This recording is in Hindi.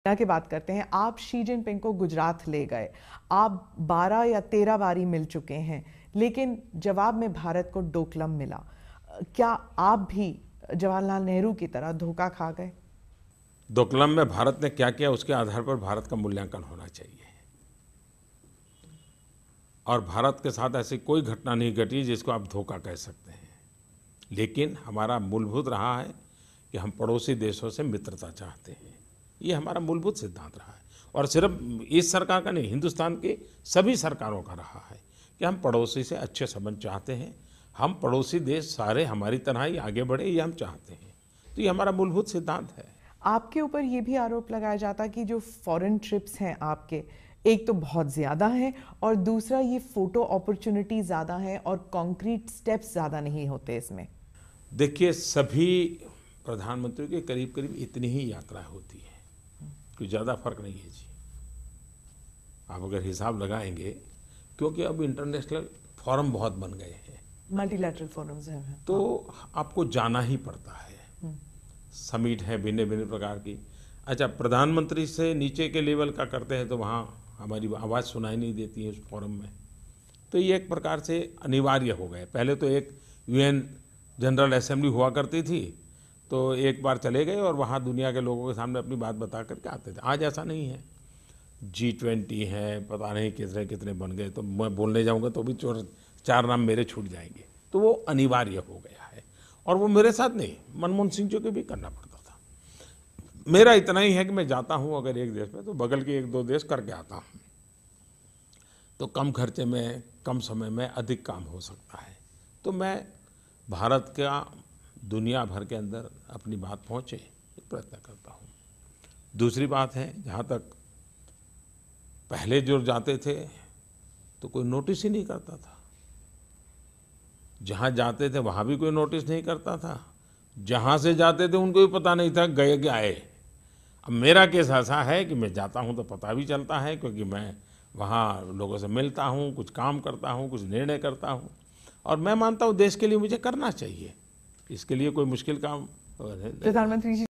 की बात करते हैं। आप शी जिनपिंग को गुजरात ले गए, आप 12 या 13 बारी मिल चुके हैं, लेकिन जवाब में भारत को डोकलम मिला। क्या आप भी जवाहरलाल नेहरू की तरह धोखा खा गए? डोकलाम में भारत ने क्या किया उसके आधार पर भारत का मूल्यांकन होना चाहिए। और भारत के साथ ऐसी कोई घटना नहीं घटी जिसको आप धोखा कह सकते हैं। लेकिन हमारा मूलभूत रहा है कि हम पड़ोसी देशों से मित्रता चाहते हैं। ये हमारा मूलभूत सिद्धांत रहा है और सिर्फ इस सरकार का नहीं, हिंदुस्तान की सभी सरकारों का रहा है कि हम पड़ोसी से अच्छे संबंध चाहते हैं। हम पड़ोसी देश सारे हमारी तरह ही आगे बढ़े, ये हम चाहते हैं। तो ये हमारा मूलभूत सिद्धांत है। आपके ऊपर ये भी आरोप लगाया जाता कि जो फॉरेन ट्रिप्स हैं आपके, एक तो बहुत ज़्यादा है और दूसरा ये फ़ोटो अपॉर्चुनिटी ज़्यादा है और कॉन्क्रीट स्टेप्स ज़्यादा नहीं होते इसमें। देखिए, सभी प्रधानमंत्री के करीब करीब इतनी ही यात्रा होती है, कोई ज़्यादा फर्क नहीं है जी। आप अगर हिसाब लगाएंगे, क्योंकि अब इंटरनेशनल फोरम बहुत बन गए हैं, मल्टीलैटरल फोरम्स हैं, तो आपको जाना ही पड़ता है। समिट है भिन्न भिन्न प्रकार की। अच्छा, प्रधानमंत्री से नीचे के लेवल का करते हैं तो वहाँ हमारी आवाज़ सुनाई नहीं देती है उस फोरम में। तो ये एक प्रकार से अनिवार्य हो गए। पहले तो एक यूएन जनरल असेंबली हुआ करती थी, तो एक बार चले गए और वहाँ दुनिया के लोगों के सामने अपनी बात बता करके आते थे। आज ऐसा नहीं है। G20 है, पता नहीं कितने कितने बन गए, तो मैं बोलने जाऊँगा तो भी चार नाम मेरे छूट जाएंगे। तो वो अनिवार्य हो गया है और वो मेरे साथ नहीं, मनमोहन सिंह जी को भी करना पड़ता था। मेरा इतना ही है कि मैं जाता हूँ अगर एक देश में, तो बगल के एक दो देश करके आता हूँ, तो कम खर्चे में, कम समय में अधिक काम हो सकता है। तो मैं भारत का दुनिया भर के अंदर अपनी बात पहुँचे, प्रयत्न करता हूँ। दूसरी बात है, जहाँ तक पहले जो जाते थे तो कोई नोटिस ही नहीं करता था। जहाँ जाते थे वहाँ भी कोई नोटिस नहीं करता था। जहाँ से जाते थे उनको भी पता नहीं था गए कि आए। अब मेरा केस ऐसा है कि मैं जाता हूँ तो पता भी चलता है, क्योंकि मैं वहाँ लोगों से मिलता हूँ, कुछ काम करता हूँ, कुछ निर्णय करता हूँ और मैं मानता हूँ देश के लिए मुझे करना चाहिए। इसके लिए कोई मुश्किल काम प्रधानमंत्री जी